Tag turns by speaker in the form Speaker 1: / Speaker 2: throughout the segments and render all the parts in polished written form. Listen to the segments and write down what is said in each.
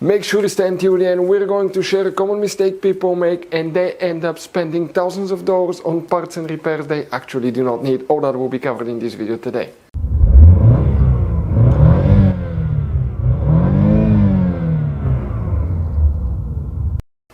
Speaker 1: Make sure to stay until the end. We're going to share a common mistake people make and they end up spending thousands of dollars on parts and repairs they actually do not need. All that will be covered in this video today.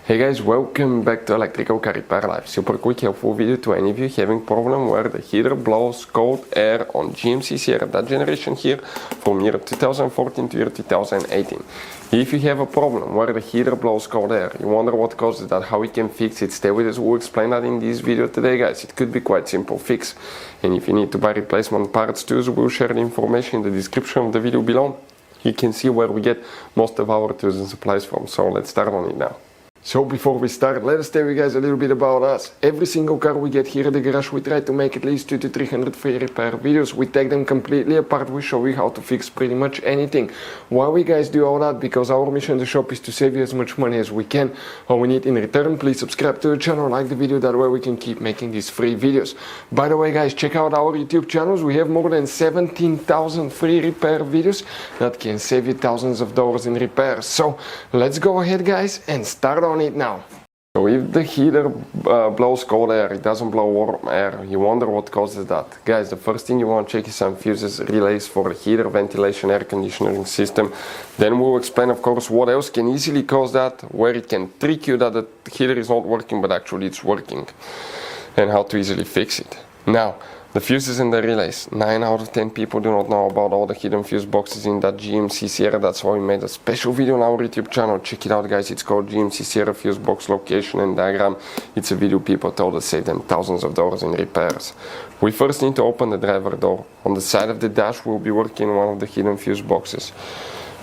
Speaker 1: Hey guys, welcome back to Electrical Car Repair Live. Super quick helpful video to any of you having problem where the heater blows cold air on GMC SIERRA, that generation here from year 2014 to year 2018. If you have a problem where the heater blows cold air, you wonder what causes that, how we can fix it, stay with us, we'll explain that in this video today guys. It could be quite simple fix. And if you need to buy replacement parts too, we'll share the information in the description of the video below. You can see where we get most of our tools and supplies from, so let's start on it now. So before we start, let us tell you guys a little bit about us. Every single car we get here at the garage, we try to make at least 200 to 300 free repair videos. We take them completely apart, we show you how to fix pretty much anything. Why we guys do all that? Because our mission in the shop is to save you as much money as we can. All we need in return, please subscribe to the channel, like the video, that way we can keep making these free videos. By the way guys, check out our YouTube channels. We have more than 17,000 free repair videos that can save you thousands of dollars in repairs. So let's go ahead guys and start on it now. So if the heater blows cold air, it doesn't blow warm air, you wonder what causes that. Guys, the first thing you want to check is some fuses, relays for the heater, ventilation, air conditioning system. Then we'll explain of course what else can easily cause that, where it can trick you that the heater is not working but actually it's working, and how to easily fix it. Now, the fuses and the relays. 9 out of 10 people do not know about all the hidden fuse boxes in that GMC SIERRA. That's why we made a special video on our YouTube channel. Check it out guys, it's called GMC SIERRA Fuse Box Location and Diagram. It's a video people told us saved them thousands of dollars in repairs. We first need to open the driver door. On the side of the dash we'll be working on one of the hidden fuse boxes.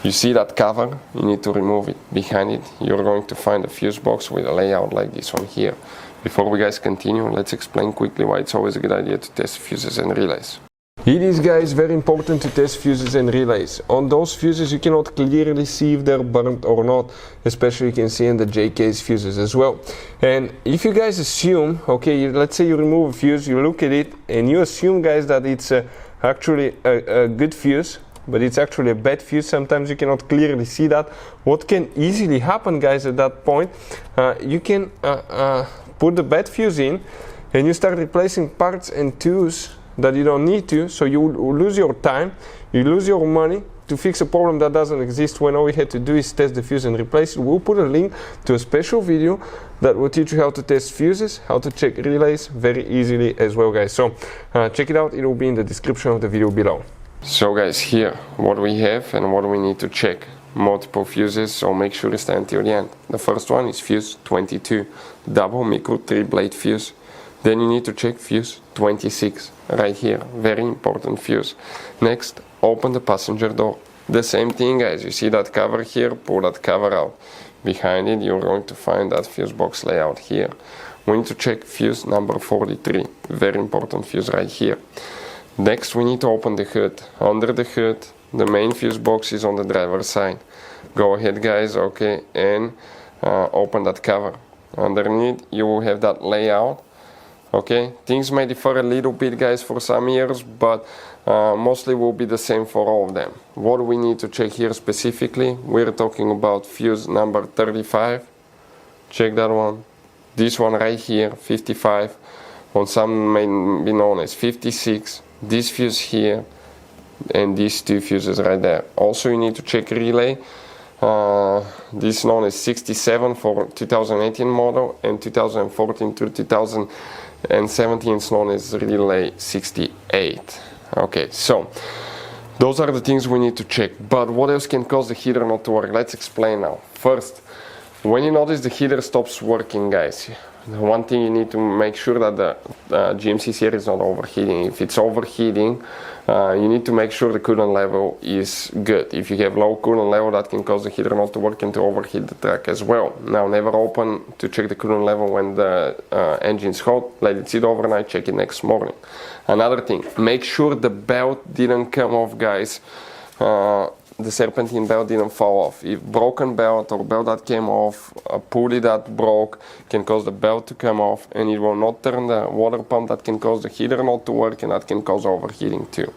Speaker 1: You see that cover? You need to remove it. Behind it you're going to find a fuse box with a layout like this one here. Before we guys continue, let's explain quickly why it's always a good idea to test fuses and relays. It is guys very important to test fuses and relays. On those fuses you cannot clearly see if they're burnt or not, especially you can see in the JK's fuses as well. And if you guys assume, okay, let's say you remove a fuse, you look at it and you assume guys that it's actually a good fuse, but it's actually a bad fuse. Sometimes you cannot clearly see that. What can easily happen guys at that point, you can put the bad fuse in and you start replacing parts and tools that you don't need to, so you lose your time, you lose your money to fix a problem that doesn't exist, when all we had to do is test the fuse and replace it. We'll put a link to a special video that will teach you how to test fuses, how to check relays very easily as well guys. So check it out, it will be in the description of the video below. So guys, here what we have and what we need to check. Multiple fuses, so make sure to stay until the end. The first one is fuse 22, double micro 3-blade fuse. Then you need to check fuse 26, right here, very important fuse. Next, open the passenger door. The same thing guys, you see that cover here, pull that cover out. Behind it you're going to find that fuse box layout here. We need to check fuse number 43, very important fuse right here. Next we need to open the hood. Under the hood the main fuse box is on the driver's side. Go ahead guys, okay, and open that cover. Underneath you will have that layout. Okay, things may differ a little bit guys for some years, but mostly will be the same for all of them. What we need to check here specifically, we're talking about fuse number 35. Check that one. This one right here, 55. On some may be known as 56. This fuse here, and these two fuses right there. Also you need to check relay. This is known as 67 for 2018 model, and 2014 to 2017 is known as relay 68. Okay, so those are the things we need to check. But what else can cause the heater not to work? Let's explain now. First, when you notice the heater stops working guys, one thing you need to make sure that the GMC SIERRA is not overheating. If it's overheating, you need to make sure the coolant level is good. If you have low coolant level, that can cause the heater not to work and to overheat the truck as well. Now, never open to check the coolant level when the engine is hot. Let it sit overnight, check it next morning. Another thing, make sure the belt didn't come off guys. The serpentine belt didn't fall off. If broken belt or belt that came off, a pulley that broke can cause the belt to come off, and it will not turn the water pump. That can cause the heater not to work, and that can cause overheating too.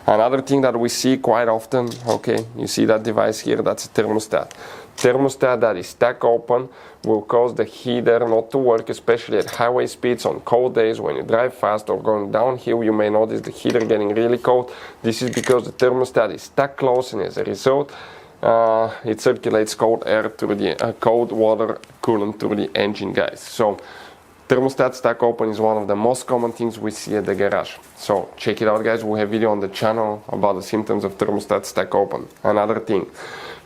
Speaker 1: Another thing that we see quite often, okay, you see that device here, that's a thermostat. Thermostat that is stuck open will cause the heater not to work, especially at highway speeds on cold days. When you drive fast or going downhill, you may notice the heater getting really cold. This is because the thermostat is stuck close, and as a result, it circulates cold air through the cold water coolant through the engine, guys. So thermostat stuck open is one of the most common things we see at the garage. So check it out, guys. We have a video on the channel about the symptoms of thermostat stuck open. Another thing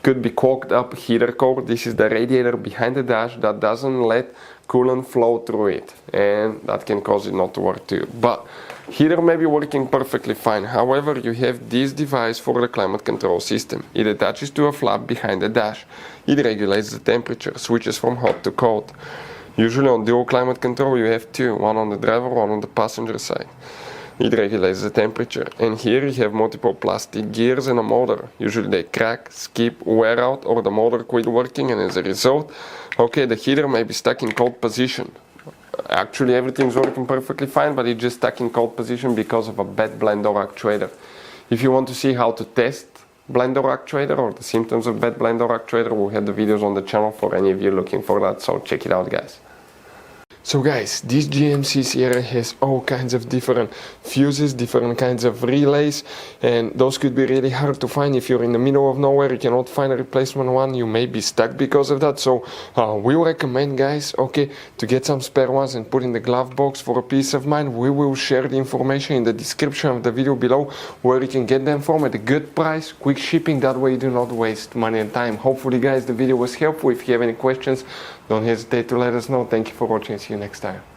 Speaker 1: could be clogged up heater core. This is the radiator behind the dash that doesn't let coolant flow through it, and that can cause it not to work too. But heater may be working perfectly fine. However, you have this device for the climate control system. It attaches to a flap behind the dash. It regulates the temperature, switches from hot to cold. Usually on dual climate control you have two, one on the driver, one on the passenger side. It regulates the temperature, and here you have multiple plastic gears and a motor. Usually they crack, skip, wear out, or the motor quit working, and as a result, okay, the heater may be stuck in cold position. Actually everything's working perfectly fine, but it's just stuck in cold position because of a bad blend door actuator. If you want to see how to test blend door actuator or the symptoms of bad blend door actuator, we'll have the videos on the channel for any of you looking for that, so check it out, guys. So guys, this GMC SIERRA has all kinds of different fuses, different kinds of relays, and those could be really hard to find. If you're in the middle of nowhere, you cannot find a replacement one, you may be stuck because of that. So we recommend, guys, okay, to get some spare ones and put in the glove box for a peace of mind. We will share the information in the description of the video below where you can get them from at a good price, quick shipping, that way you do not waste money and time. Hopefully, guys, the video was helpful. If you have any questions, don't hesitate to let us know. Thank you for watching. See you next time.